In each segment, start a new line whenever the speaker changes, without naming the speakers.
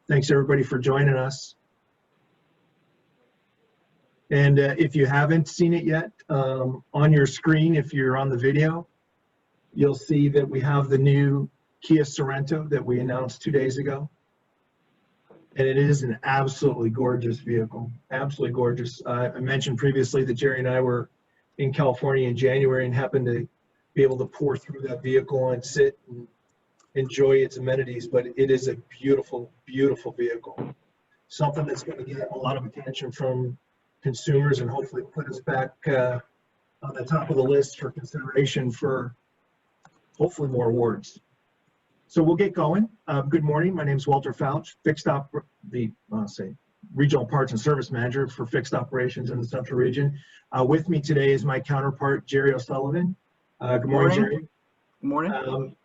Thanks everybody for joining us. And if you haven't seen it yet, on your screen, if you're on the video, you'll see that we have the new Kia Sorento that we announced 2 days ago. And it is an absolutely gorgeous vehicle, absolutely gorgeous. I mentioned previously that Jerry and I were in California in January and happened to be able to pour through that vehicle and sit and enjoy its amenities, but it is a beautiful, beautiful vehicle. Something that's going to get a lot of attention from consumers and hopefully put us back on the top of the list for consideration for hopefully more awards. So we'll get going. Good morning. My name is Walter Fouch, Regional Parts and Service Manager for Fixed Operations in the Central Region. With me today is my counterpart, Jerry O'Sullivan. Good morning, Jerry.
Good morning.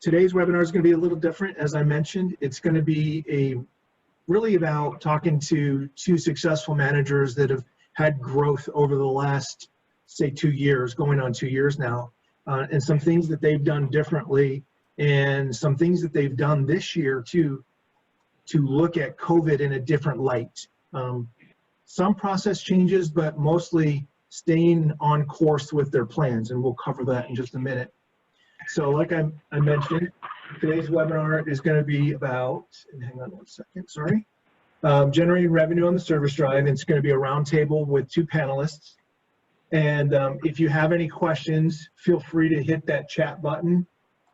Today's webinar is going to be a little different. As I mentioned, it's going to be really about talking to two successful managers that have had growth over the last, say, 2 years, going on 2 years now, and some things that they've done differently and some things that they've done this year to look at COVID in a different light. Some process changes, but mostly staying on course with their plans, and we'll cover that in just a minute. So like I mentioned, today's webinar is going to be about, and hang on one second, sorry, generating revenue on the service drive. And it's going to be a roundtable with two panelists. And if you have any questions, feel free to hit that chat button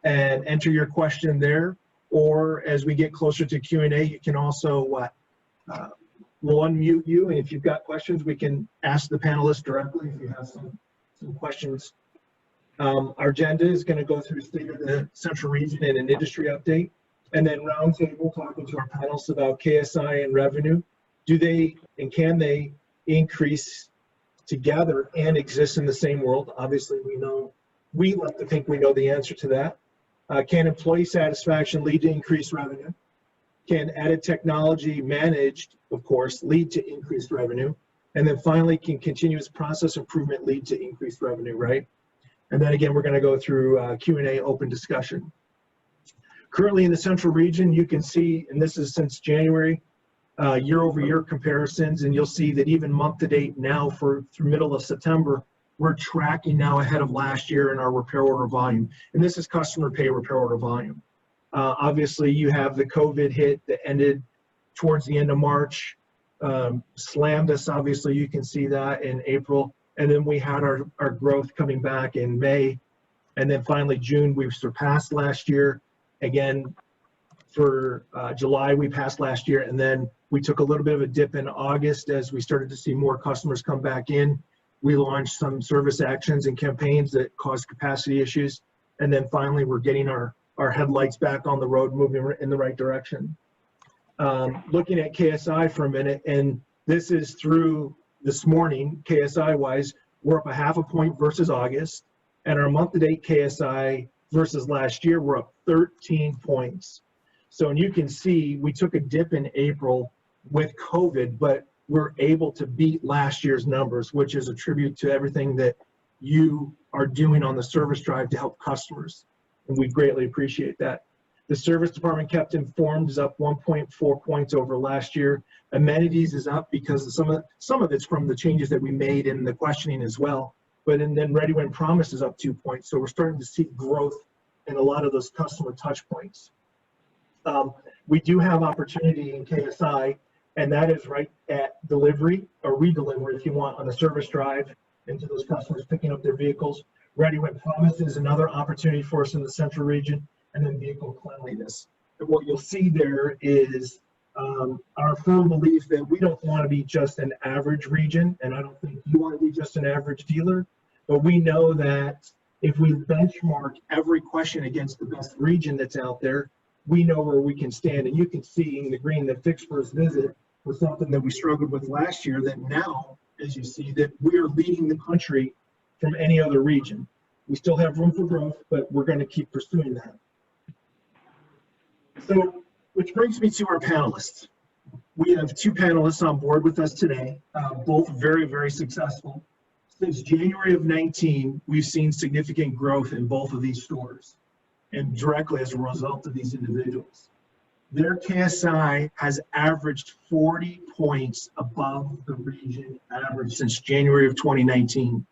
and enter your question there. Or as we get closer to Q&A, you can also, we'll unmute you. And if you've got questions, we can ask the panelists directly if you have some questions. Our agenda is going to go through State of the Central Region and an industry update, and then roundtable talking to our panelists about KSI and revenue. Do they and can they increase together and exist in the same world? Obviously, we like to think we know the answer to that. Can employee satisfaction lead to increased revenue? Can added technology managed, of course, lead to increased revenue? And then finally, can continuous process improvement lead to increased revenue, right? And then again, we're going to go through Q&A open discussion. Currently in the Central Region, you can see, and this is since January, year-over-year comparisons, and you'll see that even month-to-date now through middle of September, we're tracking now ahead of last year in our repair order volume. And this is customer pay repair order volume. Obviously, you have the COVID hit that ended towards the end of March, slammed us, obviously, you can see that in April. And then we had our growth coming back in May. And then finally, June, we've surpassed last year. Again, for July, we passed last year. And then we took a little bit of a dip in August as we started to see more customers come back in. We launched some service actions and campaigns that caused capacity issues. And then finally, we're getting our headlights back on the road, moving in the right direction. Looking at KSI for a minute, and this is through this morning, KSI-wise, we're up 0.5 point versus August, and our month-to-date KSI versus last year, we're up 13 points. So, and you can see we took a dip in April with COVID, but we're able to beat last year's numbers, which is a tribute to everything that you are doing on the service drive to help customers, and we greatly appreciate that. The service department kept informed is up 1.4 points over last year. Amenities is up because of some of it's from the changes that we made in the questioning as well. But and then Ready When Promised is up 2 points. So we're starting to see growth in a lot of those customer touch points. We do have opportunity in KSI, and that is right at delivery or redelivery, if you want, on the service drive into those customers picking up their vehicles. Ready When Promised is another opportunity for us in the Central Region. And then vehicle cleanliness. And what you'll see there is our firm belief that we don't want to be just an average region, and I don't think you want to be just an average dealer, but we know that if we benchmark every question against the best region that's out there, we know where we can stand. And you can see in the green that Fixed First Visit was something that we struggled with last year, that now, as you see, that we are leading the country from any other region. We still have room for growth, but we're going to keep pursuing that. So, which brings me to our panelists. We have two panelists on board with us today, both very, very successful. Since January of 19, we've seen significant growth in both of these stores, and directly as a result of these individuals. Their KSI has averaged 40 points above the region average since January of 2019.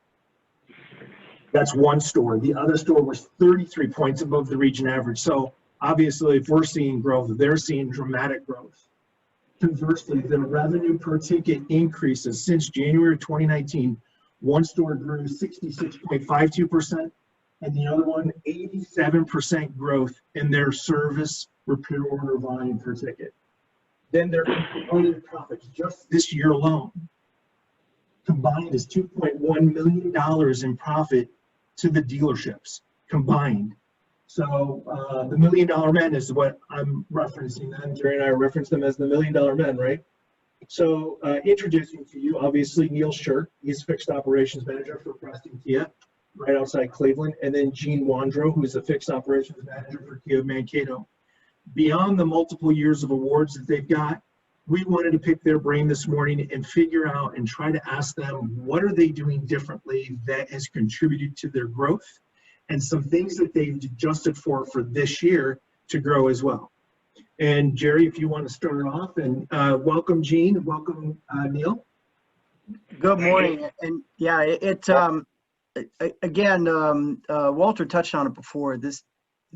That's one store. The other store was 33 points above the region average. So obviously, if we're seeing growth, they're seeing dramatic growth. Conversely, the revenue per ticket increases since January of 2019. One store grew 66.52%, and the other one 87% growth in their service repair order volume per ticket. Then their component profits just this year alone combined is $2.1 million in profit to the dealerships combined. So the $1 Million Men is what I'm referencing them. Jerry and I reference them as the $1 Million Men, right? So introducing to you, obviously, Neil Shirk. He's fixed operations manager for Preston Kia, right outside Cleveland. And then Gene Wandro, who is a fixed operations manager for Kia Mankato. Beyond the multiple years of awards that they've got, we wanted to pick their brain this morning and figure out and try to ask them, what are they doing differently that has contributed to their growth, and some things that they've adjusted for this year to grow as well. And Jerry, if you want to start off, and welcome Gene, welcome Neil.
Good morning. And yeah, Walter touched on it before.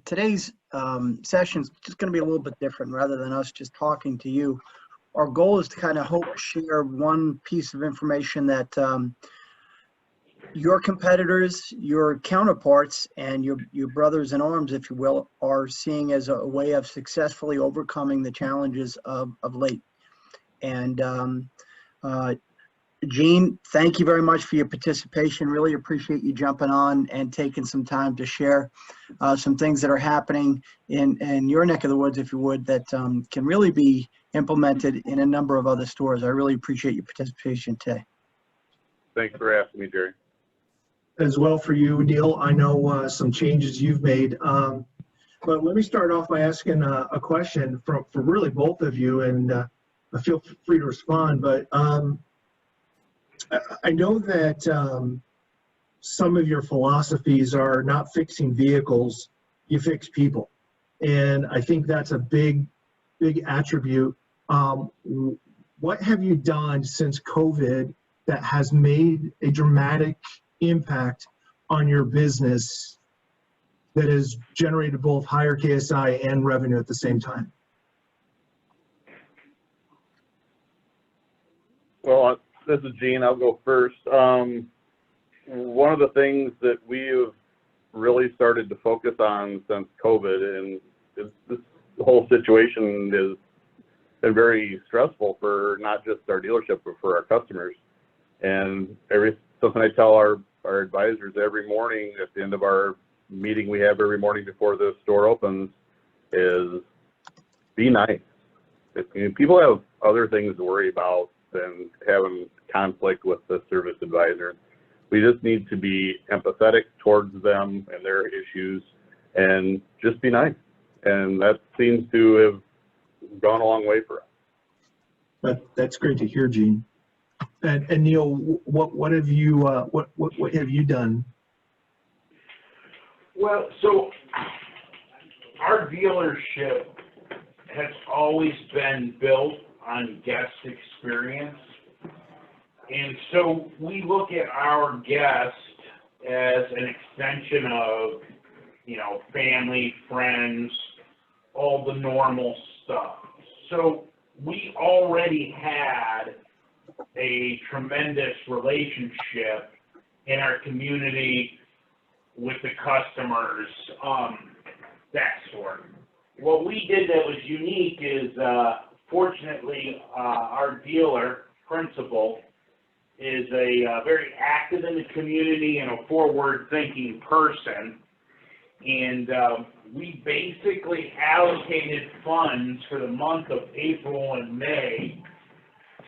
Today's session is just going to be a little bit different. Rather than us just talking to you, our goal is to kind of hope share one piece of information that your competitors, your counterparts, and your brothers in arms, if you will, are seeing as a way of successfully overcoming the challenges of late. And Gene, thank you very much for your participation. Really appreciate you jumping on and taking some time to share some things that are happening in your neck of the woods, if you would, that can really be implemented in a number of other stores. I really appreciate your participation today.
Thanks for asking me, Jerry.
As well for you, Neil. I know some changes you've made. But let me start off by asking a question for really both of you, and feel free to respond. But I know that some of your philosophies are not fixing vehicles, you fix people. And I think that's a big attribute. What have you done since COVID that has made a dramatic impact on your business that has generated both higher KSI and revenue at the same time?
Well, this is Gene. I'll go first. One of the things that we've really started to focus on since COVID, and this whole situation has been very stressful for not just our dealership, but for our customers. And something I tell our advisors every morning at the end of our meeting we have every morning before the store opens is be nice. People have other things to worry about than having conflict with the service advisor. We just need to be empathetic towards them and their issues and just be nice. And that seems to have gone a long way for us.
That's great to hear, Gene. And Neil, what have you what have you done?
Well, so our dealership has always been built on guest experience, and so we look at our guest as an extension of, family, friends, all the normal stuff. So we already had a tremendous relationship in our community with the customers, that sort. What we did that was unique is, fortunately, our dealer principal is a very active in the community and a forward-thinking person, and we basically allocated funds for the month of April and May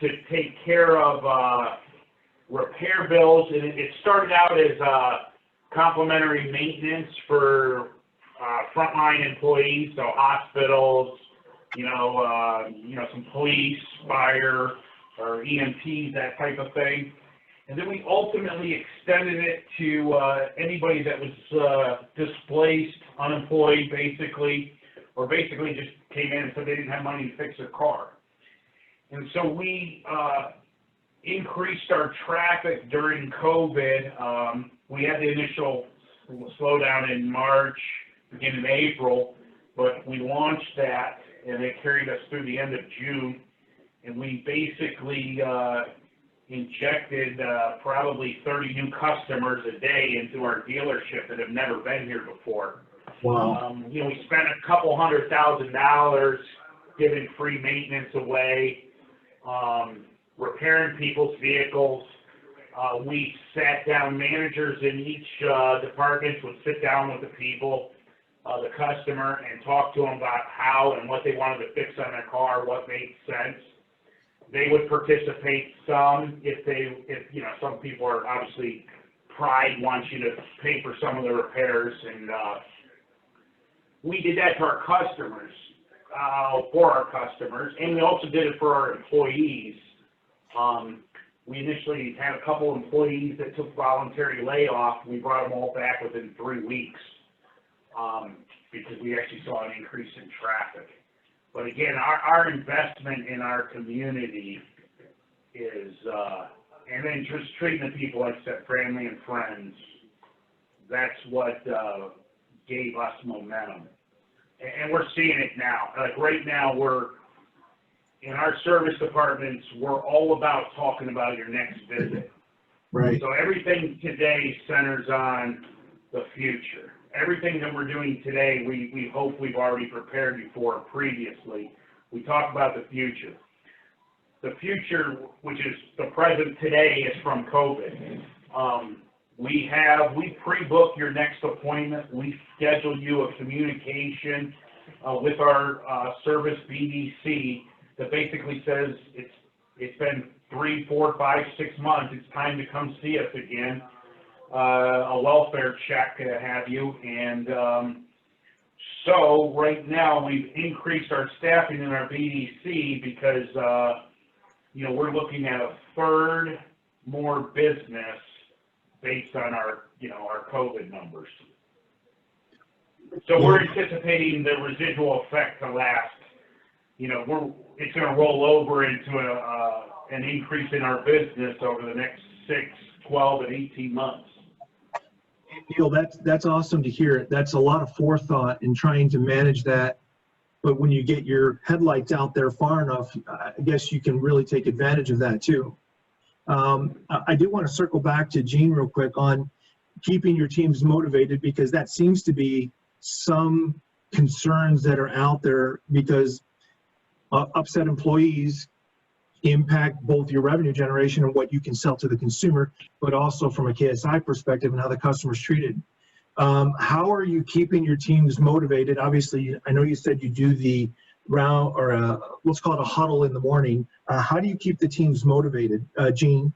to take care of repair bills, and it started out as complimentary maintenance for frontline employees, so hospitals, some police, fire, or EMTs, that type of thing. And then we ultimately extended it to anybody that was displaced, unemployed, basically, or basically just came in and said they didn't have money to fix their car. And so we increased our traffic during COVID. We had the initial slowdown in March, beginning of April, but we launched that and it carried us through the end of June. And we basically injected probably 30 new customers a day into our dealership that have never been here before.
Wow.
You know, we spent a couple $100,000 giving free maintenance away, repairing people's vehicles. We sat down, managers in each department would sit down with the people, the customer, and talk to them about how and what they wanted to fix on their car, what made sense. They would participate some if you know, some people are obviously, pride wants you to pay for some of the repairs, and we did that to our customers, for our customers, and we also did it for our employees. We initially had a couple employees that took voluntary layoff. We brought them all back within 3 weeks because we actually saw an increase in traffic. But again, our investment in our community is, and then just treating the people like I said, family and friends, that's what gave us momentum. And we're seeing it now. Like right now, in our service departments, we're all about talking about your next visit.
Right.
So everything today centers on the future. Everything that we're doing today, we hope we've already prepared you for previously. We talk about the future. The future, which is the present today, is from COVID. We pre-book your next appointment. We schedule you a communication with our service BDC that basically says it's been 3, 4, 5, 6 months. It's time to come see us again. A welfare check to have you, and so right now we've increased our staffing in our BDC because you know, we're looking at a third more business based on our, you know, our COVID numbers. So we're anticipating the residual effect to last. You know, it's going to roll over into an increase in our business over the next 6, 12, and 18 months.
Neil, that's awesome to hear. That's a lot of forethought in trying to manage that. But when you get your headlights out there far enough, I guess you can really take advantage of that too. I do want to circle back to Gene real quick on keeping your teams motivated, because that seems to be some concerns that are out there, because upset employees impact both your revenue generation and what you can sell to the consumer, but also from a KSI perspective and how the customer's treated. How are you keeping your teams motivated? Obviously, I know you said you do the round, or let's call it a huddle in the morning. How do you keep the teams motivated, Gene?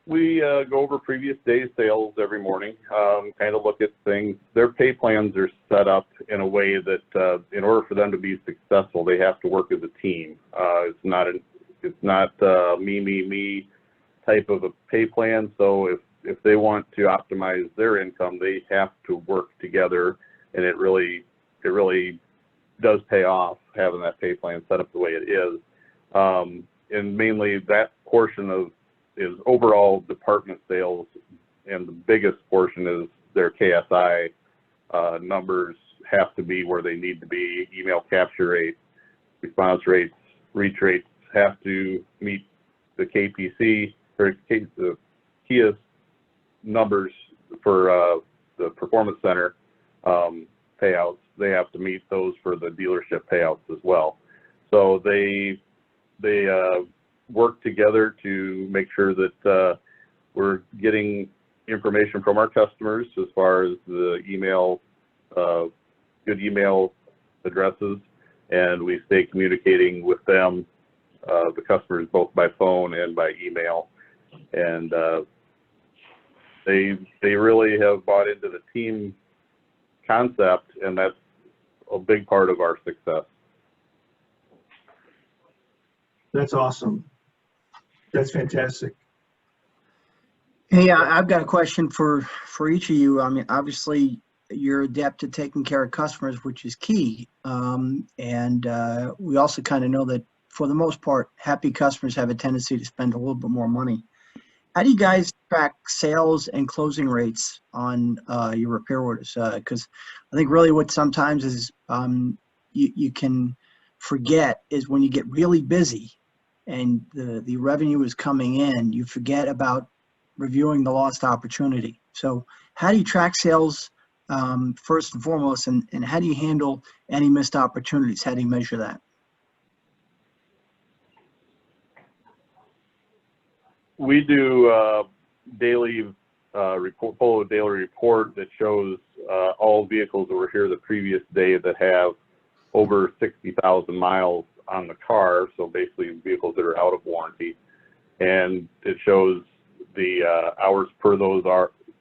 We go over previous day's sales every morning, kind of look at things. Their pay plans are set up in a way that in order for them to be successful, they have to work as a team. It's not me type of a pay plan. So if they want to optimize their income, they have to work together, and it really does pay off having that pay plan set up the way it is. And mainly that portion is overall department sales, and the biggest portion is their KSI numbers have to be where they need to be. Email capture rates, response rates, reach rates have to meet the KPC or the Kia numbers for the performance center payouts. They have to meet those for the dealership payouts as well. So they work together to make sure that we're getting information from our customers as far as the email, good email addresses, and we stay communicating with them, the customers, both by phone and by email. And they really have bought into the team concept, and that's a big part of our success.
That's awesome. That's fantastic.
Hey, I've got a question for each of you. I mean, obviously, you're adept at taking care of customers, which is key. And we also kind of know that for the most part, happy customers have a tendency to spend a little bit more money. How do you guys track sales and closing rates on your repair orders? Because I think really what sometimes is you can forget is when you get really busy and the revenue is coming in, you forget about reviewing the lost opportunity. So how do you track sales first and foremost, and how do you handle any missed opportunities? How do you measure that?
We do daily pull a daily report that shows all vehicles that were here the previous day that have over 60,000 miles on the car. So basically vehicles that are out of warranty, and it shows the hours per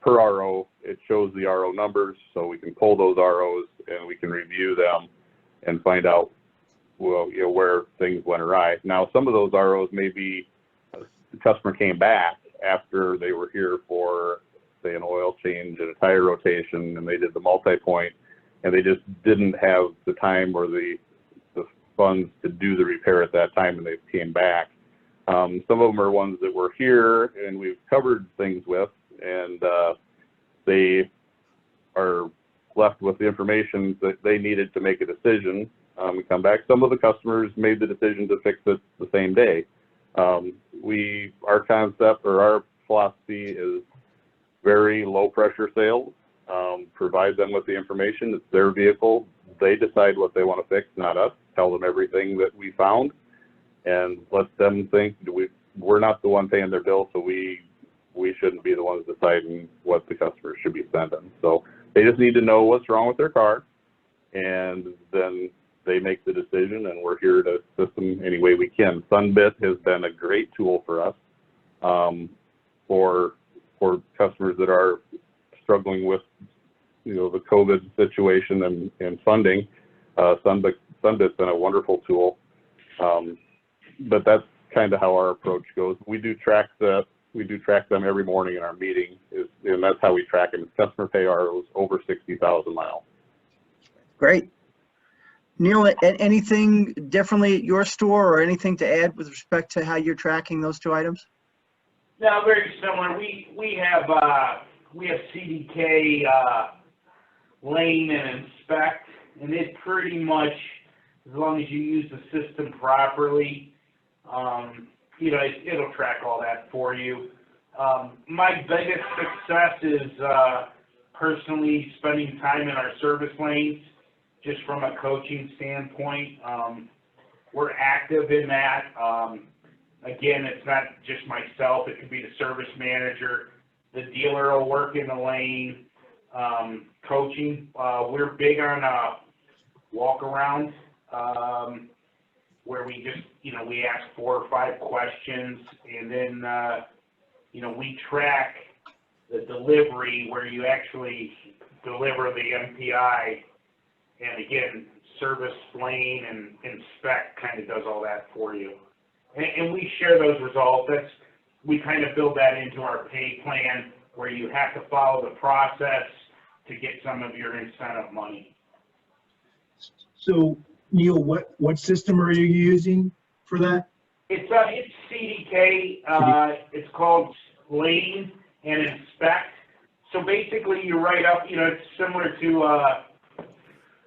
RO. It shows the RO numbers, so we can pull those ROs and we can review them and find out, well, you know, where things went awry. Now, some of those ROs may be the customer came back after they were here for, say, an oil change and a tire rotation, and they did the multi-point, and they just didn't have the time or the funds to do the repair at that time, and they came back. Some of them are ones that were here and we've covered things with, and they are left with the information that they needed to make a decision and come back. Some of the customers made the decision to fix it the same day. Our concept or our philosophy is very low pressure sales. Provide them with the information. It's their vehicle. They decide what they want to fix, not us. Tell them everything that we found and let them think we're not the one paying their bill, so we shouldn't be the ones deciding what the customer should be spending. So they just need to know what's wrong with their car, and then they make the decision, and we're here to assist them any way we can. Sunbit has been a great tool for us for customers that are struggling with, you know, the COVID situation and funding. Sunbit's been a wonderful tool, but that's kind of how our approach goes. We do track them every morning in our meeting, and that's how we track them. Customer pay ROs over 60,000 miles.
Great. Neil, anything differently at your store or anything to add with respect to how you're tracking those two items?
No, very similar. We have CDK lane and inspect, and it pretty much, as long as you use the system properly, you know, it'll track all that for you. My biggest success is personally spending time in our service lanes, just from a coaching standpoint. We're active in that. Again, it's not just myself. It could be the service manager. The dealer will work in the lane. Coaching. We're big on walk around, where we just, you know, we ask 4 or 5 questions, and then, you know, we track the delivery where you actually deliver the MPI. And again, service lane and inspect kind of does all that for you. And we share those results. We kind of build that into our pay plan, where you have to follow the process to get some of your incentive money.
So, Neil, what system are you using for that?
It's CDK. It's called Lane and Inspect. So basically, you write up. You know, it's similar to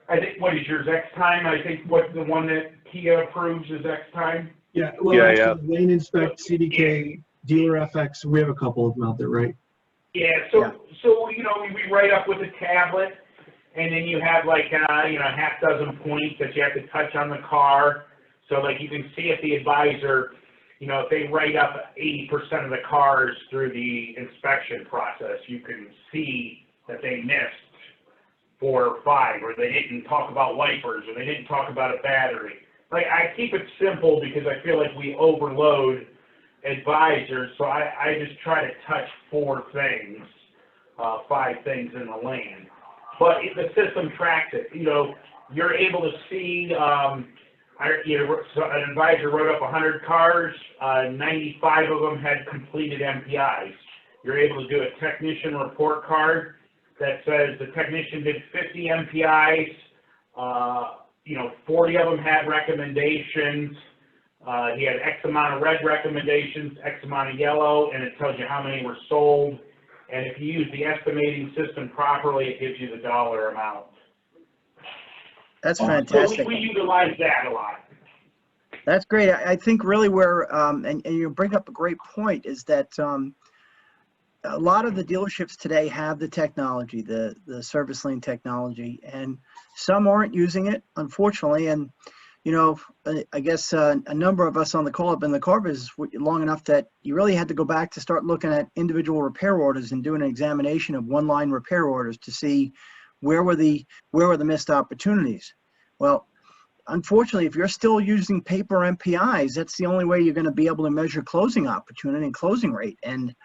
I think, what is yours, X-Time? I think what the one that Kia approves is X-Time.
Yeah. Well,
Yeah,
actually, Lane Inspect, CDK, Dealer FX. We have a couple of them out there, right?
Yeah. So you know, we write up with a tablet. And then you have like, you know, a half dozen points that you have to touch on the car. So like you can see if the advisor, you know, if they write up 80% of the cars through the inspection process, you can see that they missed 4 or 5, or they didn't talk about wipers, or they didn't talk about a battery. Like, I keep it simple because I feel like we overload advisors. So I just try to touch 4 things, 5 things in the lane. But the system tracks it. You know, you're able to see, so an advisor wrote up 100 cars, 95 of them had completed MPIs. You're able to do a technician report card, that says the technician did 50 MPIs, 40 of them had recommendations. He had X amount of red recommendations, X amount of yellow, and it tells you how many were sold. And if you use the estimating system properly, it gives you the dollar amount.
That's
So
fantastic.
we utilize that a lot.
That's great. I think really where, and you bring up a great point, is that a lot of the dealerships today have the technology, the service lane technology, and some aren't using it, unfortunately. And, I guess a number of us on the call have been in the car business long enough that you really had to go back to start looking at individual repair orders and doing an examination of one-line repair orders to see where were the missed opportunities. Well, unfortunately, if you're still using paper MPIs, that's the only way you're going to be able to measure closing opportunity and closing rate. And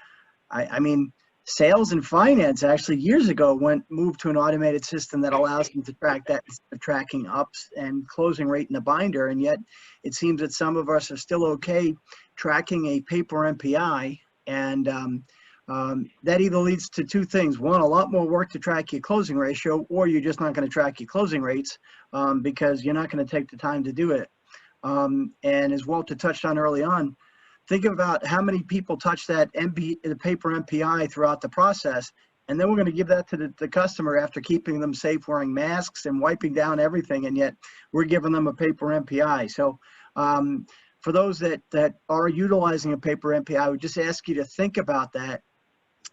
I mean, sales and finance actually years ago moved to an automated system that allows them to track that instead of tracking ups and closing rate in the binder. And yet it seems that some of us are still okay tracking a paper MPI. And that either leads to two things. One, a lot more work to track your closing ratio, or you're just not going to track your closing rates because you're not going to take the time to do it. And as Walter touched on early on, think about how many people touch that the paper MPI throughout the process, and then we're going to give that to the customer after keeping them safe, wearing masks and wiping down everything, and yet we're giving them a paper MPI. So for those that are utilizing a paper MPI, I would just ask you to think about that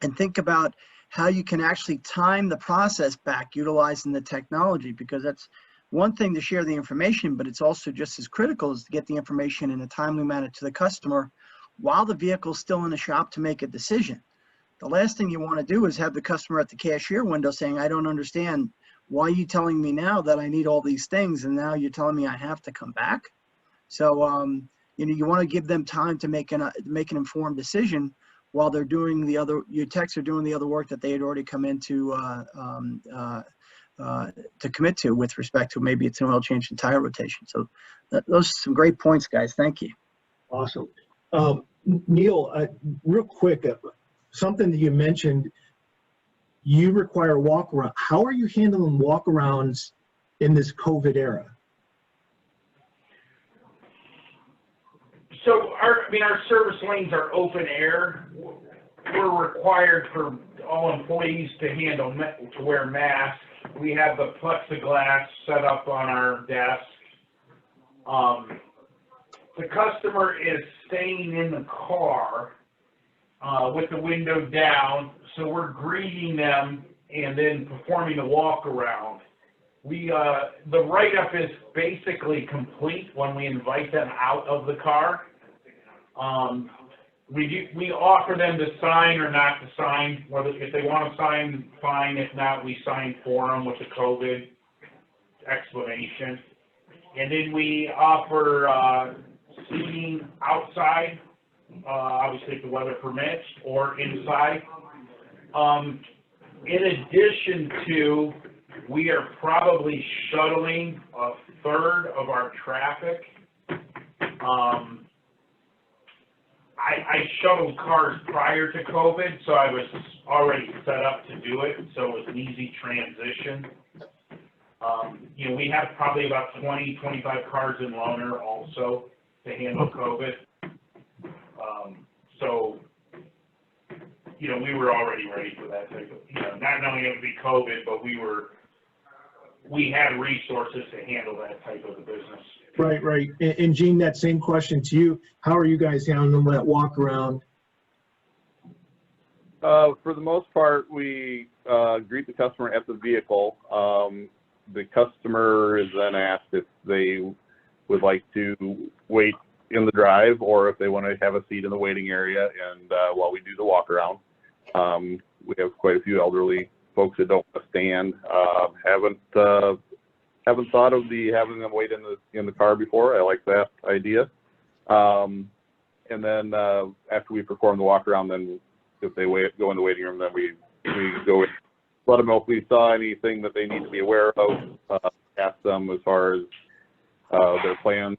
and think about how you can actually time the process back utilizing the technology, because that's one thing to share the information, but it's also just as critical as to get the information in a timely manner to the customer while the vehicle's still in the shop to make a decision. The last thing you want to do is have the customer at the cashier window saying, I don't understand, why are you telling me now that I need all these things and now you're telling me I have to come back? So you want to give them time to make an informed decision while they're doing your techs are doing the other work that they had already come into to commit to with respect to maybe it's an oil change and tire rotation. So those are some great points, guys. Thank you.
Awesome. Neil, real quick, something that you mentioned, you require walk around. How are you handling walk-arounds in this COVID era?
So our service lanes are open air. We're required for all employees to wear masks. We have the plexiglass set up on our desk. The customer is staying in the car with the window down, so we're greeting them and then performing a walk around. The write-up is basically complete when we invite them out of the car. We offer them to sign or not to sign. If they want to sign, fine. If not, we sign for them with a COVID explanation. And then we offer seating outside, obviously if the weather permits, or inside. In addition to, we are probably shuttling a third of our traffic. I shuttled cars prior to COVID, so I was already set up to do it, so it was an easy transition. We have probably about 20, 25 cars in loaner also to handle COVID. So, we were already ready for that type of, not knowing it would be COVID, but we had resources to handle that type of a business.
Right. And Gene, that same question to you. How are you guys handling that walk around?
For the most part, we greet the customer at the vehicle. The customer is then asked if they would like to wait in the drive or if they want to have a seat in the waiting area. And while we do the walk around, we have quite a few elderly folks that don't want to stand. Haven't thought of having them wait in the car before. I like that idea. And then after we perform the walk around, then if they go in the waiting room, then we go in, let them know if we saw anything that they need to be aware of. Ask them as far as their plan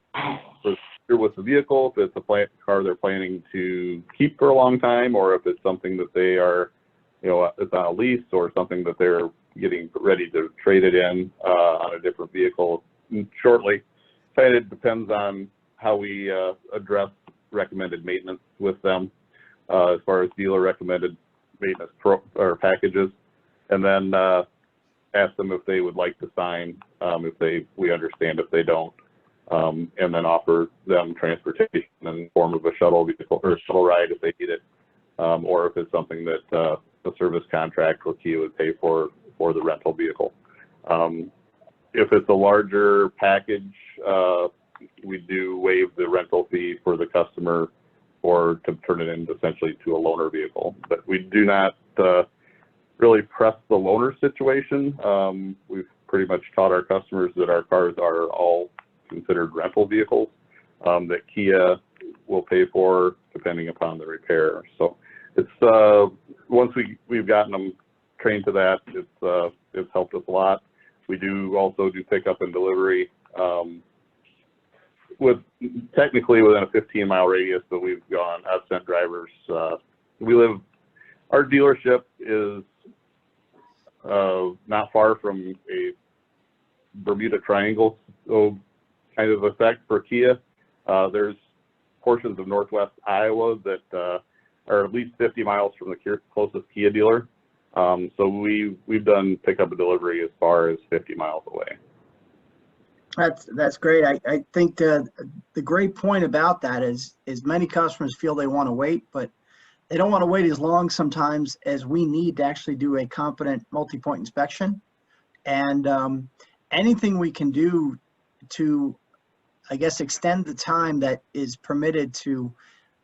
with the vehicle, if it's a car they're planning to keep for a long time, or if it's something that they are it's on a lease or something that they're getting ready to trade it in on a different vehicle shortly. Kind of depends on how we address recommended maintenance with them as far as dealer recommended maintenance or packages, and then ask them if they would like to sign. We understand if they don't, and then offer them transportation in the form of a shuttle vehicle or shuttle ride if they need it, or if it's something that a service contract or Kia would pay for the rental vehicle. If it's a larger package, we do waive the rental fee for the customer or to turn it in essentially to a loaner vehicle. But we do not really press the loaner situation. We've pretty much taught our customers that our cars are all considered rental vehicles that Kia will pay for depending upon the repair. So it's once we've gotten them trained to that, it's helped us a lot. We do also do pickup and delivery technically within a 15-mile radius, but I've sent drivers. Our dealership is not far from a Bermuda Triangle kind of effect for Kia. There's portions of northwest Iowa that are at least 50 miles from the closest Kia dealer. So we've done pickup and delivery as far as 50 miles away.
That's great. I think the great point about that is many customers feel they want to wait, but they don't want to wait as long sometimes as we need to actually do a competent multi-point inspection. And anything we can do to, I guess, extend the time that is permitted to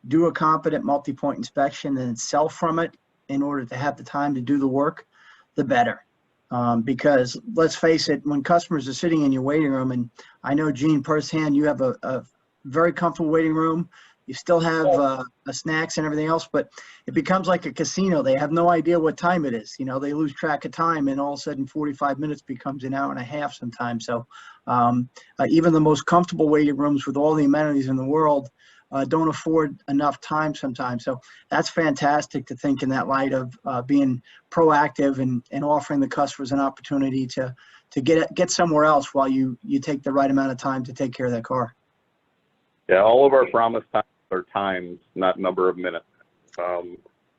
do a competent multi-point inspection and itself from it in order to have the time to do the work, the better. Because let's face it, when customers are sitting in your waiting room, and I know, Gene, firsthand, you have a very comfortable waiting room. You still have snacks and everything else, but it becomes like a casino. They have no idea what time it is. They lose track of time, and all of a sudden 45 minutes becomes an hour and a half sometimes. So even the most comfortable waiting rooms with all the amenities in the world don't afford enough time sometimes. So that's fantastic to think in that light of being proactive and offering the customers an opportunity to get somewhere else while you take the right amount of time to take care of that car.
Yeah, all of our promise times are times, not number of minutes.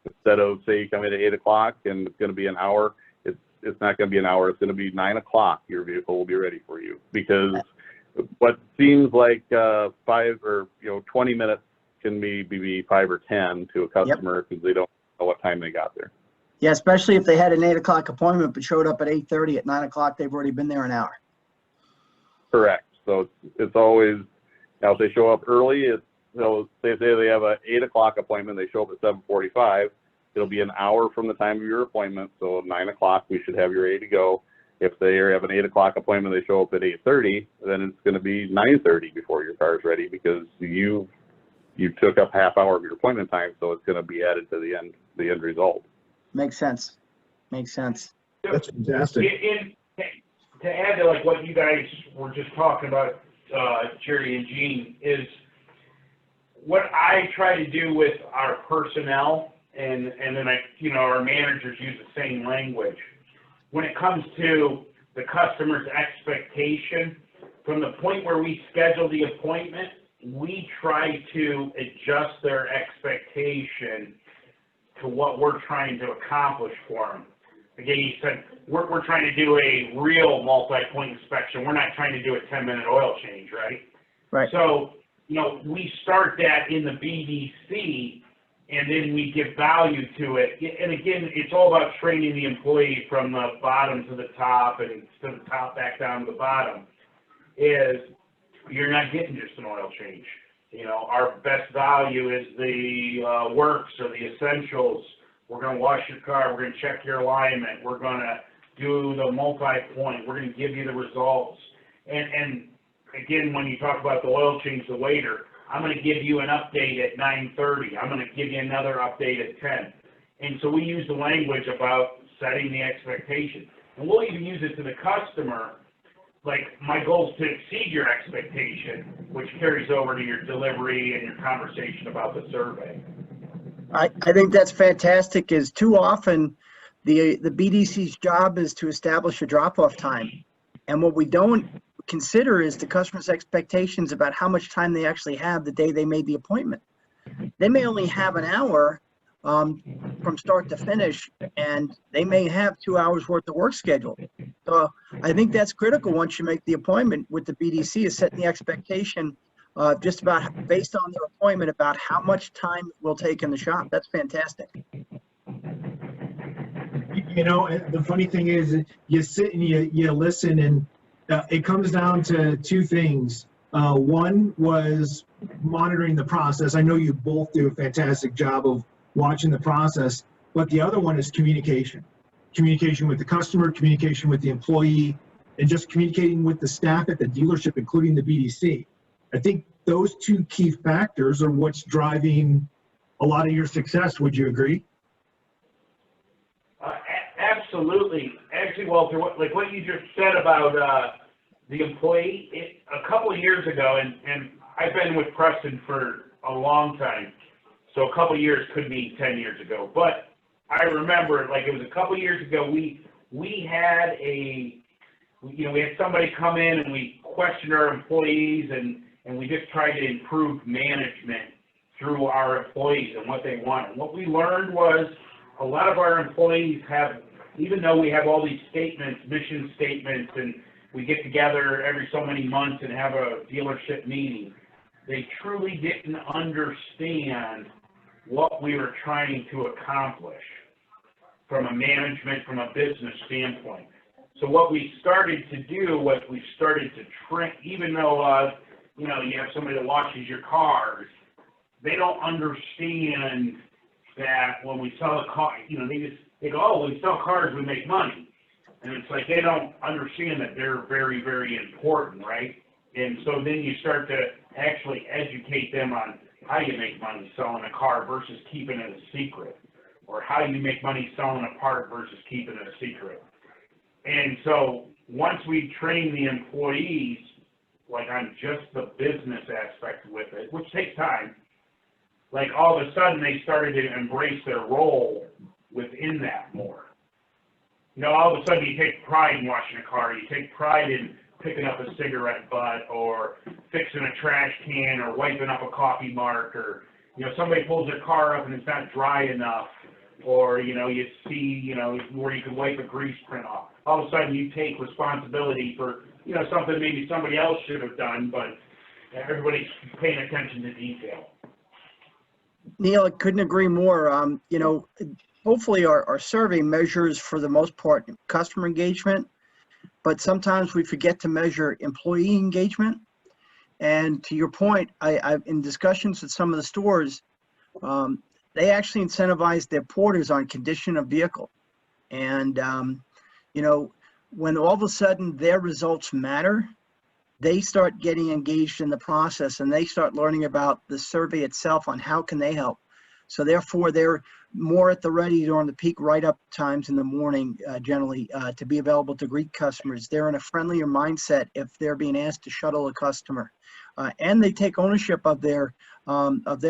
Instead of, say, you come in at 8 o'clock and it's going to be an hour, it's not going to be an hour. It's going to be 9 o'clock. Your vehicle will be ready for you, because what seems like 5 or 20 minutes can be 5 or 10 to a customer because they don't know what time they got there.
Yeah, especially if they had an 8 o'clock appointment but showed up at 8:30. At 9 o'clock, they've already been there an hour.
Correct. So it's always, now if they show up early, say they have an 8 o'clock appointment, they show up at 7:45. It'll be an hour from the time of your appointment. So at 9 o'clock, we should have you ready to go. If they have an 8 o'clock appointment, they show up at 8:30, then it's going to be 9:30 before your car is ready, because you took up half hour of your appointment time, so it's going to be added to the end result.
Makes sense. Makes sense.
That's fantastic.
To add to like what you guys were just talking about, Jerry and Gene, is what I try to do with our personnel, and then our managers use the same language. When it comes to the customer's expectation, from the point where we schedule the appointment, we try to adjust their expectation to what we're trying to accomplish for them. Again, you said we're trying to do a real multi-point inspection. We're not trying to do a 10-minute oil change, right?
Right.
So, we start that in the BDC, and then we give value to it. And again, it's all about training the employee from the bottom to the top and to the top back down to the bottom. Is you're not getting just an oil change. Our best value is the works or the essentials. We're going to wash your car. We're going to check your alignment. We're going to do the multi-point. We're going to give you the results. And again, when you talk about the oil change, the waiter, I'm going to give you an update at 9:30. I'm going to give you another update at 10. And so we use the language about setting the expectation. And we'll even use it to the customer. Like, my goal is to exceed your expectation, which carries over to your delivery and your conversation about the survey.
I think that's fantastic, is too often The BDC's job is to establish a drop-off time. And what we don't consider is the customer's expectations about how much time they actually have the day they made the appointment. They may only have an hour from start to finish, and they may have 2 hours worth of work scheduled. So I think that's critical once you make the appointment with the BDC, is setting the expectation just about based on their appointment about how much time it will take in the shop. That's fantastic.
You know, the funny thing is, you sit and you listen, and it comes down to two things. One was monitoring the process. I know you both do a fantastic job of watching the process, but the other one is communication. Communication with the customer, communication with the employee, and just communicating with the staff at the dealership, including the BDC. I think those two key factors are what's driving a lot of your success. Would you agree?
Absolutely. Actually, Walter, like what you just said about the employee, a couple of years ago, and I've been with Preston for a long time, so a couple of years could mean 10 years ago, but I remember, like, it was a couple of years ago, we had we had somebody come in and we questioned our employees, and we just tried to improve management through our employees and what they want. And what we learned was a lot of our employees have, even though we have all these statements, mission statements, and we get together every so many months and have a dealership meeting, they truly didn't understand what we were trying to accomplish from a management, from a business standpoint. So what we started to do was we started to train, even though, you know, you have somebody that watches your cars, they don't understand that when we sell a car, you know, they go, oh, when we sell cars, we make money. And it's like they don't understand that they're very, very important, right? And so then you start to actually educate them on how you make money selling a car versus keeping it a secret, or how you make money selling a part versus keeping it a secret. And so once we train the employees, like on just the business aspect with it, which takes time, like all of a sudden they started to embrace their role within that more. You know, all of a sudden you take pride in washing a car, you take pride in picking up a cigarette butt, or fixing a trash can, or wiping up a coffee mark, or, you know, somebody pulls their car up and it's not dry enough, or, you know, you see, you know, where you can wipe a grease print off. All of a sudden you take responsibility for, you know, something maybe somebody else should have done, but everybody's paying attention to detail.
Neil, I couldn't agree more. You know, hopefully our survey measures, for the most part, customer engagement, but sometimes we forget to measure employee engagement. And to your point, I've in discussions with some of the stores, they actually incentivize their porters on condition of vehicle. And, you know, when all of a sudden their results matter, they start getting engaged in the process, and they start learning about the survey itself on how can they help. So therefore, they're more at the ready during the peak write-up times in the morning, generally, to be available to greet customers. They're in a friendlier mindset if they're being asked to shuttle a customer, and they take ownership of their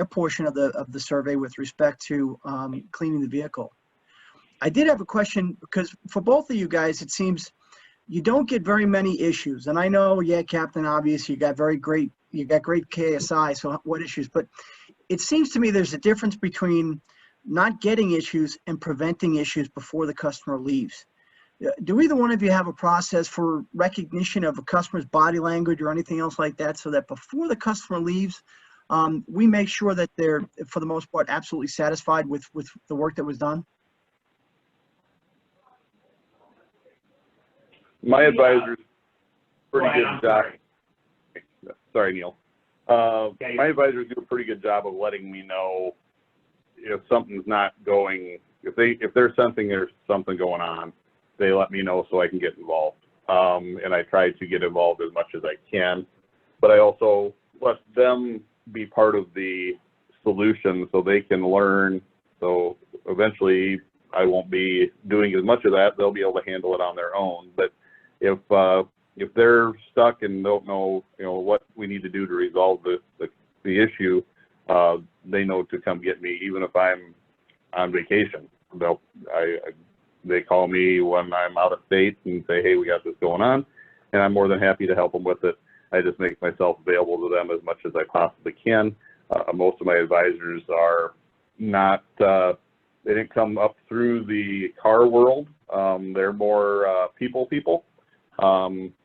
portion of the survey with respect to cleaning the vehicle. I did have a question, because for both of you guys, it seems you don't get very many issues. And I know, yeah, Captain Obvious, you got great KSI, so what issues? But it seems to me there's a difference between not getting issues and preventing issues before the customer leaves. Do either one of you have a process for recognition of a customer's body language or anything else like that, so that before the customer leaves, we make sure that they're, for the most part, absolutely satisfied with the work that was done?
My advisor's pretty good job. Sorry, Neil. My advisors do a pretty good job of letting me know if something's not going, if they're sensing there's something going on, they let me know so I can get involved. And I try to get involved as much as I can, but I also let them be part of the solution so they can learn. So eventually I won't be doing as much of that. They'll be able to handle it on their own. But if they're stuck and don't know, you know, what we need to do to resolve the issue, they know to come get me, even if I'm on vacation. they call me when I'm out of state and say, hey, we got this going on, and I'm more than happy to help them with it. I just make myself available to them as much as I possibly can. Most of my advisors are not, they didn't come up through the car world. They're more people,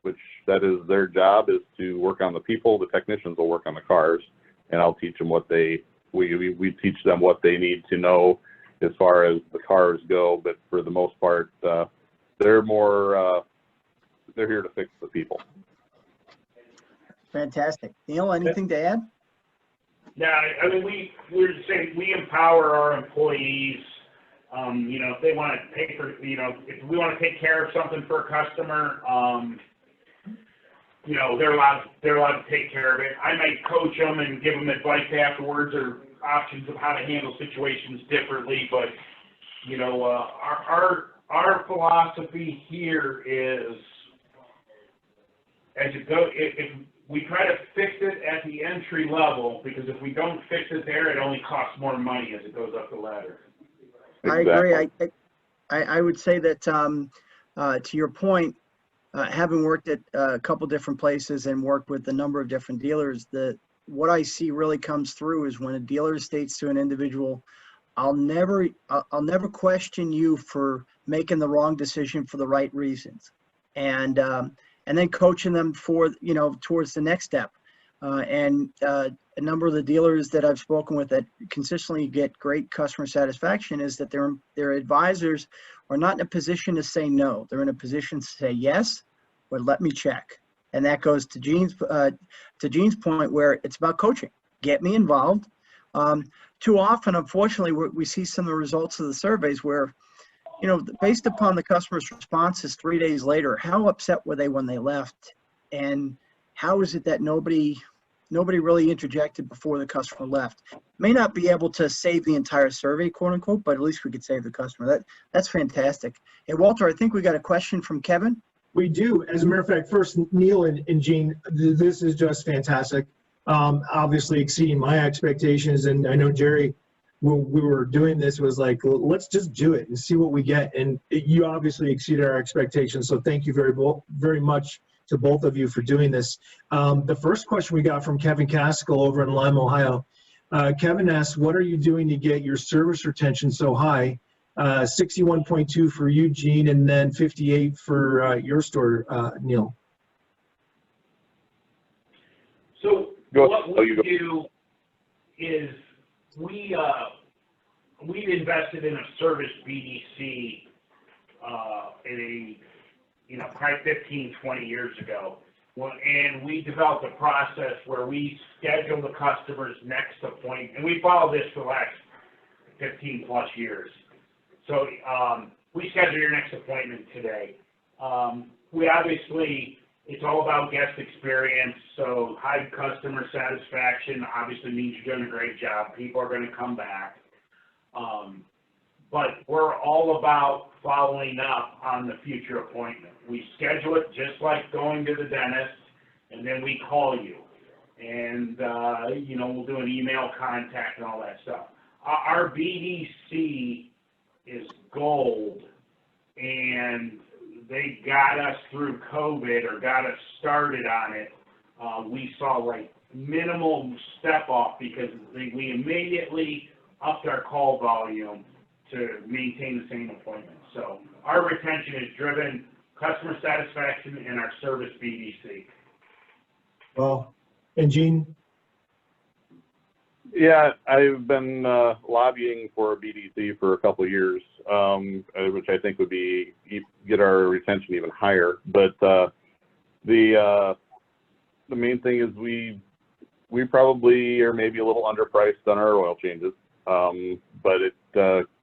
which that is their job, is to work on the people. The technicians will work on the cars, and I'll teach them what we teach them what they need to know as far as the cars go. But for the most part, they're more, they're here to fix the people.
Fantastic. Neil, anything to add?
Yeah, I mean, we're just saying we empower our employees. You know, if they want to pay for, you know, if we want to take care of something for a customer, you know, they're allowed to take care of it. I might coach them and give them advice afterwards, or options of how to handle situations differently. But, you know, our philosophy here is, as it goes, if we try to fix it at the entry level, because if we don't fix it there, it only costs more money as it goes up the ladder.
Exactly.
I agree. I would say that to your point, having worked at a couple different places and worked with a number of different dealers, what I see really comes through is when a dealer states to an individual, I'll never question you for making the wrong decision for the right reasons, and then coaching them for, you know, towards the next step. A number of the dealers that I've spoken with that consistently get great customer satisfaction is that their advisors are not in a position to say no. They're in a position to say yes, but let me check. And that goes to Gene's point, where it's about coaching. Get me involved. Too often, unfortunately, we see some of the results of the surveys where, you know, based upon the customer's responses 3 days later, how upset were they when they left? And how is it that nobody really interjected before the customer left? May not be able to save the entire survey, quote unquote, but at least we could save the customer. That's fantastic. Hey, Walter, I think we got a question from Kevin.
We do. As a matter of fact, first, Neil and Gene, this is just fantastic. Obviously exceeding my expectations. And I know Jerry, when we were doing this, was like, let's just do it and see what we get. And you obviously exceeded our expectations. So thank you very much to both of you for doing this. The first question we got from Kevin Caskell over in Lima, Ohio. Kevin asks, what are you doing to get your service retention so high? 61.2 for you, Gene, and then 58 for your store, Neil.
So what we do is we've invested in a service BDC probably 15, 20 years ago. And we developed a process where we schedule the customer's next appointment. And we follow this for the last 15 plus years. So we schedule your next appointment today. We obviously, it's all about guest experience. So high customer satisfaction obviously means you're doing a great job. People are going to come back. But we're all about following up on the future appointment. We schedule it just like going to the dentist, and then we call you. And, we'll do an email contact and all that stuff. Our BDC is gold, and they got us through COVID, or got us started on it. We saw like minimal step off because we immediately upped our call volume to maintain the same appointment. So our retention is driven customer satisfaction and our service BDC.
Well, and Gene?
Yeah, I've been lobbying for a BDC for a couple of years, which I think would get our retention even higher. But the main thing is we probably are maybe a little underpriced on our oil changes, but it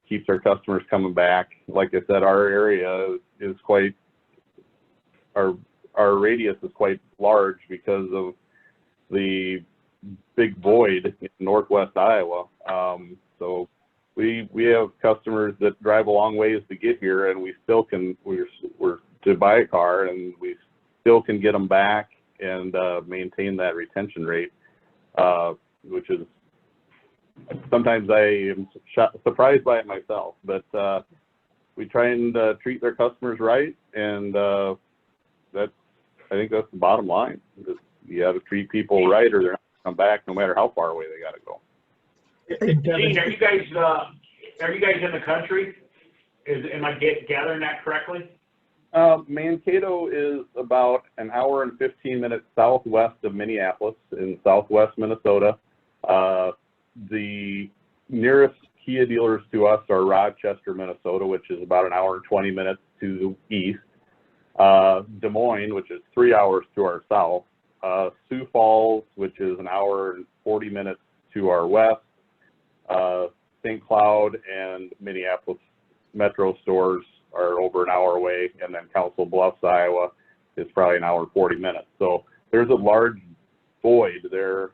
keeps our customers coming back. Like I said, our area is our radius is quite large because of the big void in northwest Iowa. So we have customers that drive a long ways to get here, and we still we're to buy a car, and we still can get them back and maintain that retention rate, which is sometimes I am surprised by it myself. But we try and treat their customers right, and I think that's the bottom line. You have to treat people right, or they're not going to come back, no matter how far away they got to go.
And Kevin,
Gene, are you guys in the country? Am I gathering that correctly?
Mankato is about an hour and 15 minutes southwest of Minneapolis in southwest Minnesota. The nearest Kia dealers to us are Rochester, Minnesota, which is about an hour and 20 minutes to the east. Des Moines, which is 3 hours to our south. Sioux Falls, which is an hour and 40 minutes to our west. St. Cloud and Minneapolis metro stores are over an hour away, and then Council Bluffs, Iowa is probably an hour and 40 minutes. So there's a large void there.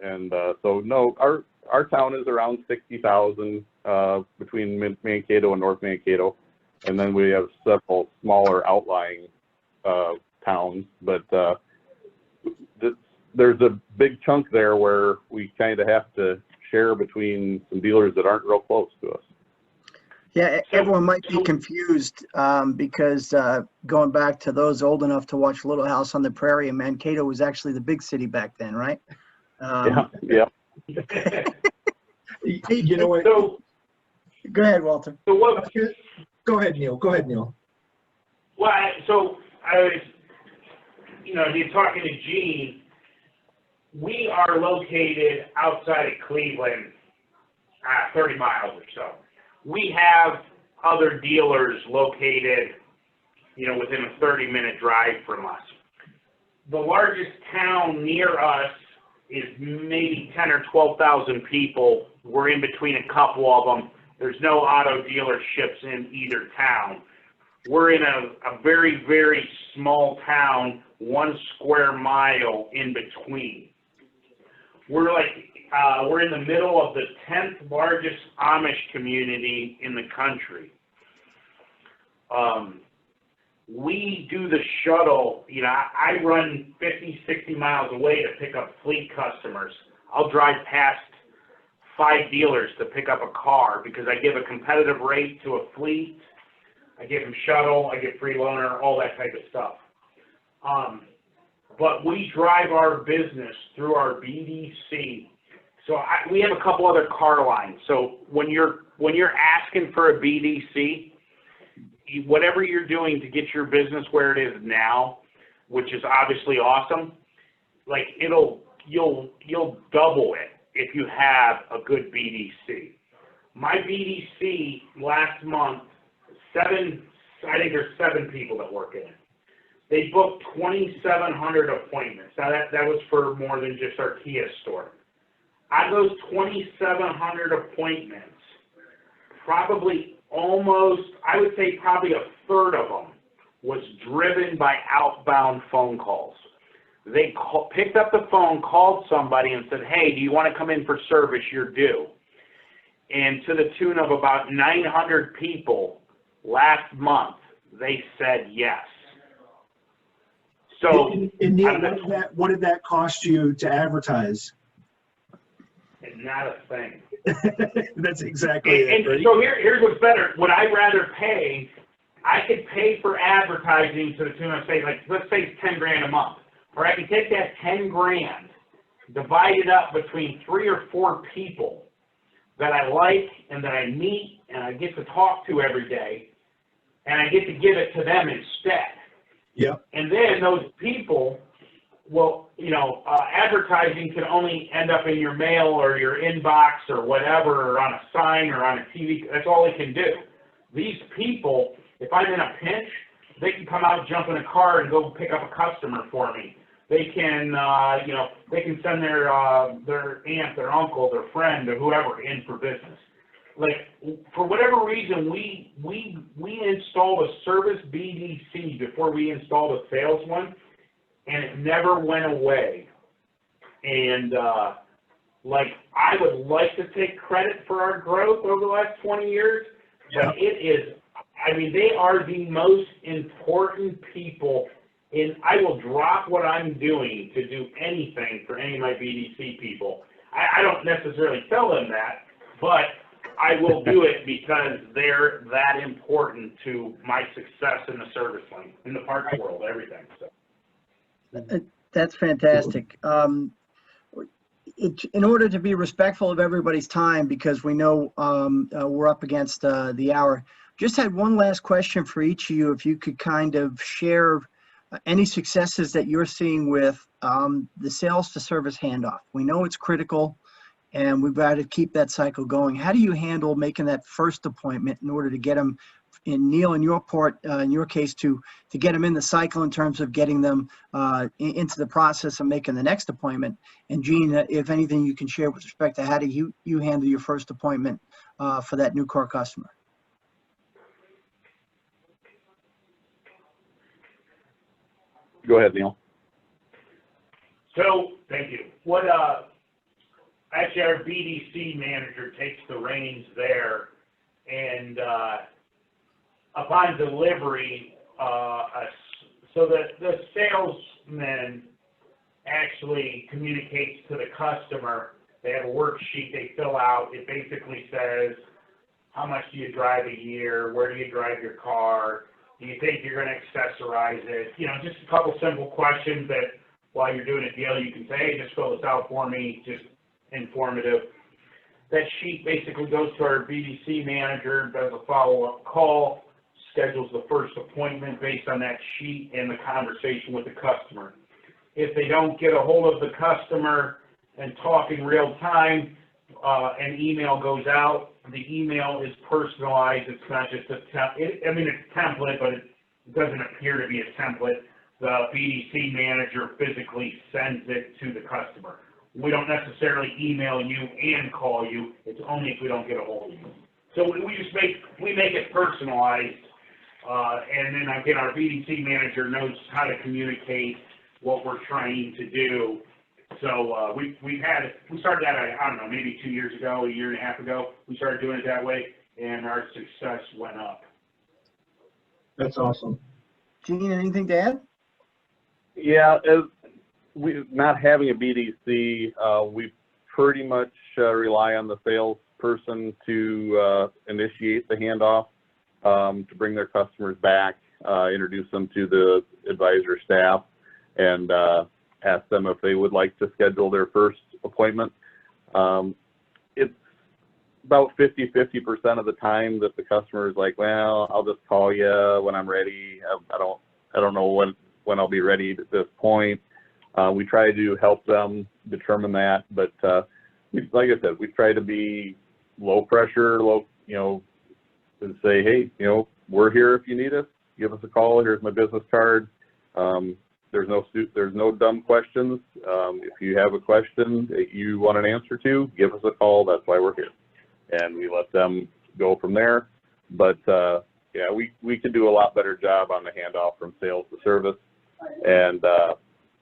And so no, our town is around 60,000 between Mankato and North Mankato. And then we have several smaller outlying towns, but there's a big chunk there where we kind of have to share between some dealers that aren't real close to us.
Yeah, everyone might be confused because going back to those old enough to watch Little House on the Prairie, and Mankato was actually the big city back then, right?
Yeah.
you know what?
So,
Go ahead, Walter.
so what?
Go ahead, Neil. Go ahead, Neil.
Well, so I was, you're talking to Gene. We are located outside of Cleveland, 30 miles or so. We have other dealers located, within a 30-minute drive from us. The largest town near us is maybe 10 or 12,000 people. We're in between a couple of them. There's no auto dealerships in either town. We're in a very, very small town, 1 square mile in between. We're in the middle of the 10th largest Amish community in the country. We do the shuttle. I run 50, 60 miles away to pick up fleet customers. I'll drive past 5 dealers to pick up a car because I give a competitive rate to a fleet. I give them shuttle, I get free loaner, all that type of stuff. But we drive our business through our BDC. So we have a couple other car lines. So when you're asking for a BDC, whatever you're doing to get your business where it is now, which is obviously awesome, you'll double it if you have a good BDC. My BDC last month, I think there's 7 people that work in it. They booked 2,700 appointments. Now that was for more than just our Kia store. Out of those 2,700 appointments, probably I would say probably a third of them was driven by outbound phone calls. They picked up the phone, called somebody and said, hey, do you want to come in for service? You're due. And to the tune of about 900 people last month, they said yes. So,
and Neil, what did that cost you to advertise?
Not a thing.
That's exactly it. Right?
So here's what's better. Would I rather pay? I could pay for advertising to the tune of let's say it's 10 grand a month, or I could take that 10 grand, divide it up between 3 or 4 people that I like and that I meet and I get to talk to every day, and I get to give it to them instead.
Yep.
And then those people will, advertising can only end up in your mail or your inbox or whatever, or on a sign or on a TV. That's all they can do. These people, if I'm in a pinch, they can come out, jump in a car, and go pick up a customer for me. They can, they can send their aunt, their uncle, their friend, or whoever in for business. For whatever reason, we installed a service BDC before we installed a sales one, and it never went away. And I would like to take credit for our growth over the last 20 years, but it is, they are the most important people. And I will drop what I'm doing to do anything for any of my BDC people. I don't necessarily tell them that, but I will do it because they're that important to my success in the service line, in the parts world, everything. So.
That's fantastic. In order to be respectful of everybody's time, because we know we're up against the hour, just had one last question for each of you. If you could kind of share any successes that you're seeing with the sales to service handoff. We know it's critical and we've got to keep that cycle going. How do you handle making that first appointment in order to get them, in Neil, in your part, in your case, to get them in the cycle in terms of getting them into the process of making the next appointment? And Gene, if anything you can share with respect to how do you handle your first appointment for that new car customer?
Go ahead, Neil.
So, thank you. What, actually our BDC manager takes the reins there, and upon delivery, so that the salesman actually communicates to the customer. They have a worksheet they fill out. It basically says, how much do you drive a year? Where do you drive your car? Do you think you're going to accessorize it? You know, just a couple simple questions that while you're doing a deal, you can say, hey, just fill this out for me, just informative. That sheet basically goes to our BDC manager, does a follow-up call, schedules the first appointment based on that sheet and the conversation with the customer. If they don't get a hold of the customer and talk in real time, an email goes out. The email is personalized. It's not just a it's a template, but it doesn't appear to be a template. The BDC manager physically sends it to the customer. We don't necessarily email you and call you. It's only if we don't get a hold of you. So we just make it personalized, and then again, our BDC manager knows how to communicate what we're trying to do. So we started that, I don't know, maybe 2 years ago, a year and a half ago. We started doing it that way, and our success went up.
That's awesome.
Gene, anything to add?
Yeah, not having a BDC, we pretty much rely on the salesperson to initiate the handoff, to bring their customers back, introduce them to the advisor staff, and ask them if they would like to schedule their first appointment. It's about 50% of the time that the customer is like, well, I'll just call you when I'm ready. I don't know when I'll be ready at this point. We try to help them determine that, but like I said, we try to be low pressure, and say, hey, we're here if you need us. Give us a call. Here's my business card. There's no dumb questions. If you have a question that you want an answer to, give us a call. That's why we're here, and we let them go from there. But yeah, we could do a lot better job on the handoff from sales to service, and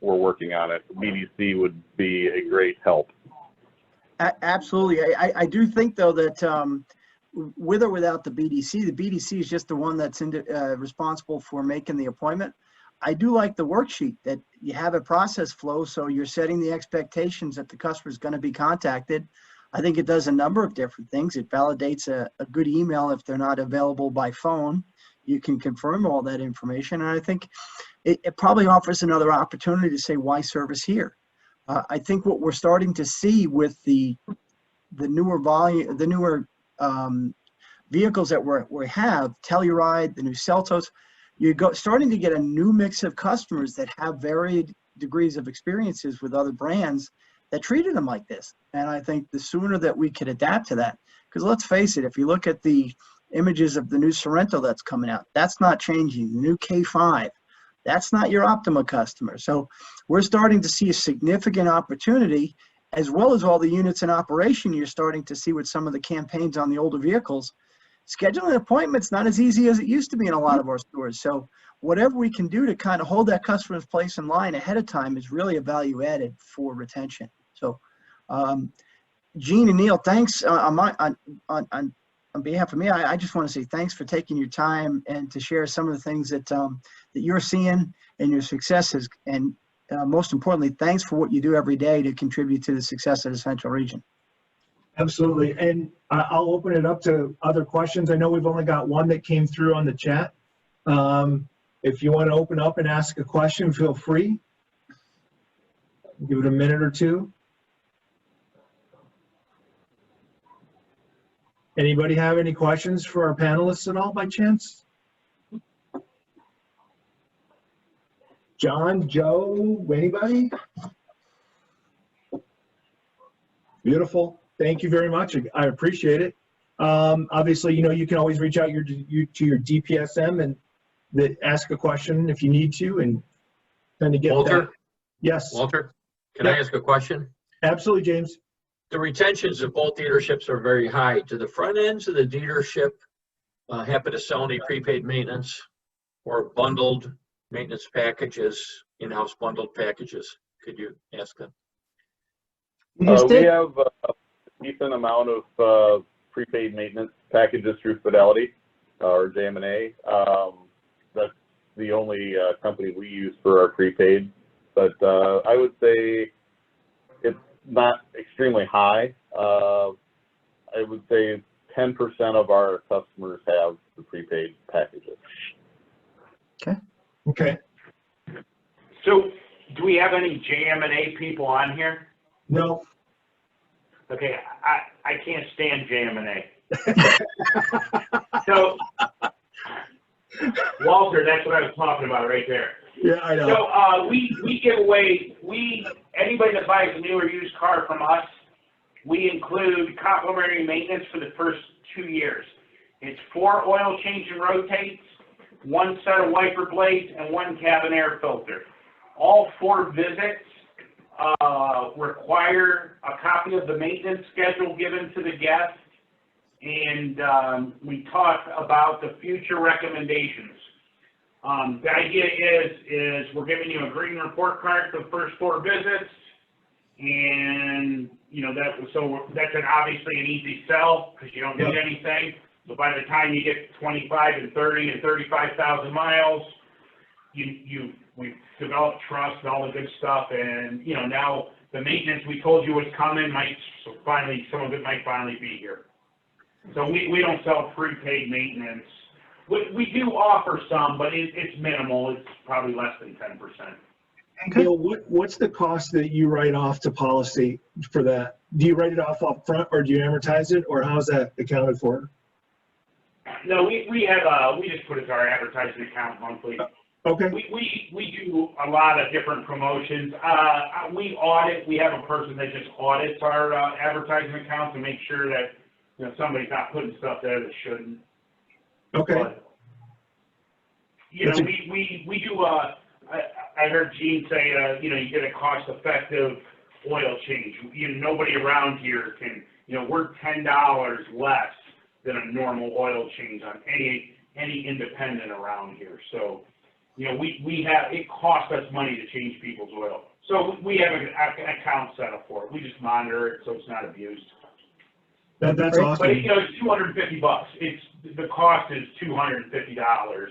we're working on it. BDC would be a great help.
Absolutely. I do think, though, that with or without the BDC is just the one that's responsible for making the appointment. I do like the worksheet that you have a process flow, so you're setting the expectations that the customer is going to be contacted. I think it does a number of different things. It validates a good email if they're not available by phone. You can confirm all that information, and I think it probably offers another opportunity to say, why service here? I think what we're starting to see with the newer volume, the newer vehicles that we have, Telluride, the new Celtos, starting to get a new mix of customers that have varied degrees of experiences with other brands that treated them like this. And I think the sooner that we could adapt to that, because let's face it, if you look at the images of the new Sorento that's coming out, that's not changing. The new K5, that's not your Optima customer. So we're starting to see a significant opportunity, as well as all the units in operation you're starting to see with some of the campaigns on the older vehicles. Scheduling appointments not as easy as it used to be in a lot of our stores. So whatever we can do to kind of hold that customer's place in line ahead of time is really a value added for retention. So Gene and Neil, thanks on behalf of me. I just want to say thanks for taking your time and to share some of the things that that you're seeing and your successes. And most importantly, thanks for what you do every day to contribute to the success of the Central Region.
Absolutely. And I'll open it up to other questions. I know we've only got one that came through on the chat. If you want to open up and ask a question, feel free. Give it a minute or two. Anybody have any questions for our panelists at all by chance? John, Joe, anybody? Beautiful. Thank you very much. I appreciate it. Obviously, you know, you can always reach out to your DPSM and ask a question if you need to, and kind of get
Walter?
that. Yes.
Walter, can I ask a question?
Absolutely, James.
The retentions of both dealerships are very high. Do the front ends of the dealership happen to sell any prepaid maintenance or bundled maintenance packages, in-house bundled packages? Could you ask them?
We have a decent amount of prepaid maintenance packages through Fidelity or JM&A. That's the only company we use for our prepaid. But I would say it's not extremely high. I would say 10% of our customers have the prepaid packages.
Okay.
Okay.
So do we have any JM&A people on here?
No.
Okay, I can't stand JM&A. So, Walter, that's what I was talking about right there.
Yeah, I know.
So we give away, anybody that buys a new or used car from us, we include complimentary maintenance for the first 2 years. It's 4 oil change and rotates, 1 set of wiper blades, and 1 cabin air filter. All 4 visits require a copy of the maintenance schedule given to the guest, and we talk about the future recommendations. The idea is we're giving you a green report card for the first 4 visits, and you know that's obviously an easy sell because you don't need anything. So by the time you get 25 and 30 and 35,000 miles, we've developed trust and all the good stuff, and you know now the maintenance we told you was coming some of it might finally be here. So we don't sell prepaid maintenance. We do offer some, but it's minimal. It's probably less than 10%.
Neil, what's the cost that you write off to policy for that? Do you write it off up front, or do you amortize it, or how's that accounted for?
No, we just put it to our advertising account monthly.
Okay.
We do a lot of different promotions. We audit. We have a person that just audits our advertising account to make sure that somebody's not putting stuff there that shouldn't.
Okay.
But, we do. I heard Gene say, you get a cost-effective oil change. Nobody around here can. We're $10 less than a normal oil change on any independent around here. So, we have, it costs us money to change people's oil. So we have an account set up for it. We just monitor it so it's not abused.
That's awesome.
But it's $250. The cost is $250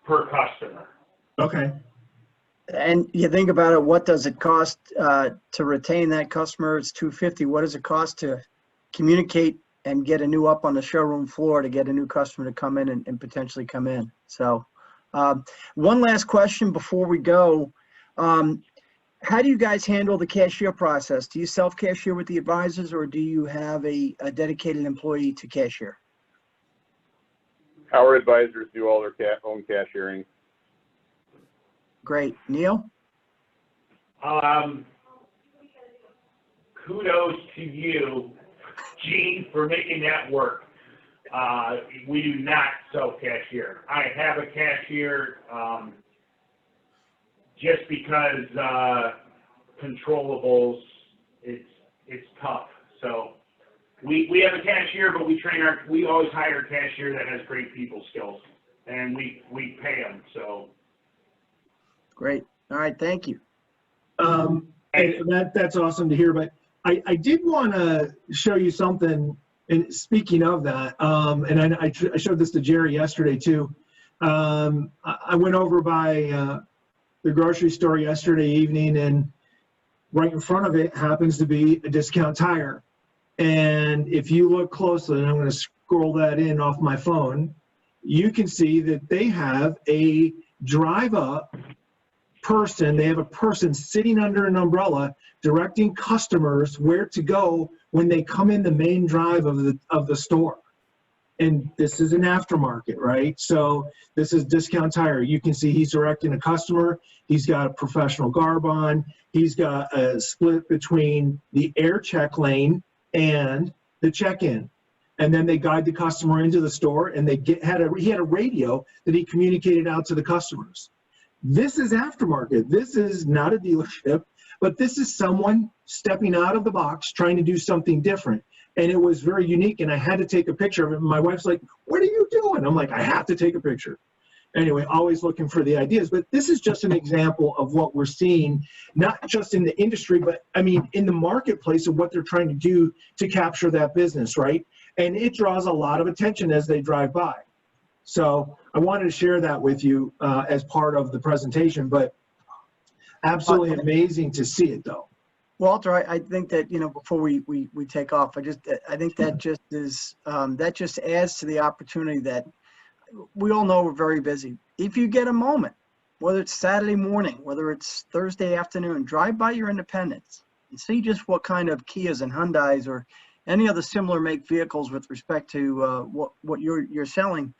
per customer.
Okay.
And you think about it, what does it cost to retain that customer? It's $250. What does it cost to communicate and get a new up on the showroom floor to get a new customer to come in and potentially come in? So one last question before we go. How do you guys handle the cashier process? Do you self-cashier with the advisors, or do you have a dedicated employee to cashier?
Our advisors do all their own cashiering.
Great. Neil?
Kudos to you, Gene, for making that work. We do not self-cashier. I have a cashier just because controllables, it's tough. So we have a cashier, but we always hire a cashier that has great people skills, and we pay them. So
great. All right. Thank you.
And that's awesome to hear. But I did want to show you something. And speaking of that, and I showed this to Jerry yesterday too. I went over by the grocery store yesterday evening, and right in front of it happens to be a Discount Tire. And if you look closely, and I'm going to scroll that in off my phone, you can see that they have a drive up person. They have a person sitting under an umbrella directing customers where to go when they come in the main drive of the store. And this is an aftermarket, right? So this is Discount Tire. You can see he's directing a customer. He's got a professional garb on. He's got a split between the air check lane and the check-in. And then they guide the customer into the store, and he had a radio that he communicated out to the customers. This is aftermarket. This is not a dealership, but this is someone stepping out of the box, trying to do something different. And it was very unique, and I had to take a picture of it. My wife's like, "What are you doing?" I'm like, "I have to take a picture." Anyway, always looking for the ideas. But this is just an example of what we're seeing, not just in the industry, but I mean, in the marketplace of what they're trying to do to capture that business, right? And it draws a lot of attention as they drive by. So I wanted to share that with you as part of the presentation, but absolutely amazing to see it though.
Walter, I think that, you know, before we take off, I think that just is, that just adds to the opportunity that we all know we're very busy. If you get a moment, whether it's Saturday morning, whether it's Thursday afternoon, drive by your independents and see just what kind of Kias and Hyundais or any other similar make vehicles with respect to what you're selling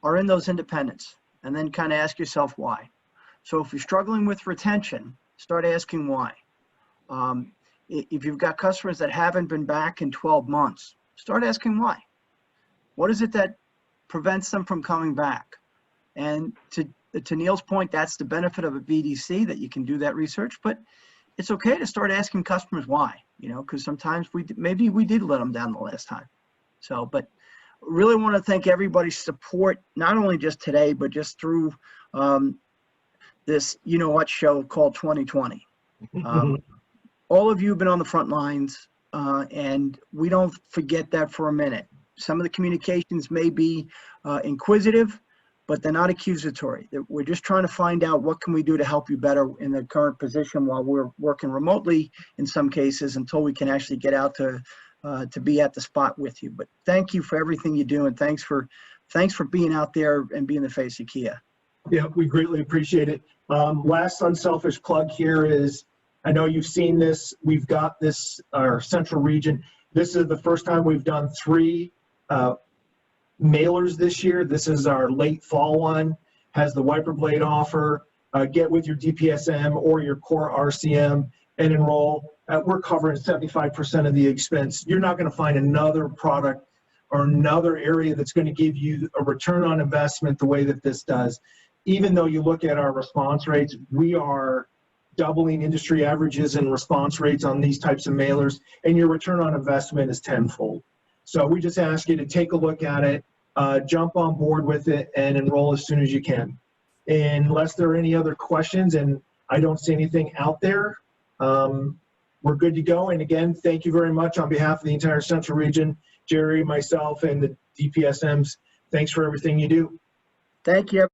are in those independents, and then kind of ask yourself why. So if you're struggling with retention, start asking why. If you've got customers that haven't been back in 12 months, start asking why. What is it that prevents them from coming back? And to Neil's point, that's the benefit of a BDC, that you can do that research, but it's okay to start asking customers why, you know, because sometimes maybe we did let them down the last time. So, but really want to thank everybody's support, not only just today, but just through this, you know what, show called 2020. All of you have been on the front lines, and we don't forget that for a minute. Some of the communications may be inquisitive, but they're not accusatory. We're just trying to find out what can we do to help you better in the current position while we're working remotely in some cases until we can actually get out to be at the spot with you. But thank you for everything you do, and thanks for being out there and being the face of Kia.
Yeah, we greatly appreciate it. Last unselfish plug here is, I know you've seen this. We've got this, our central region. This is the first time we've done 3 mailers this year. This is our late fall one, has the wiper blade offer. Get with your DPSM or your core RCM and enroll. We're covering 75% of the expense. You're not going to find another product or another area that's going to give you a return on investment the way that this does. Even though you look at our response rates, we are doubling industry averages and response rates on these types of mailers, and your return on investment is tenfold. So we just ask you to take a look at it, jump on board with it, and enroll as soon as you can. Unless there are any other questions, and I don't see anything out there, we're good to go. And again, thank you very much on behalf of the entire Central Region, Jerry, myself, and the DPSMs. Thanks for everything you do.
Thank you.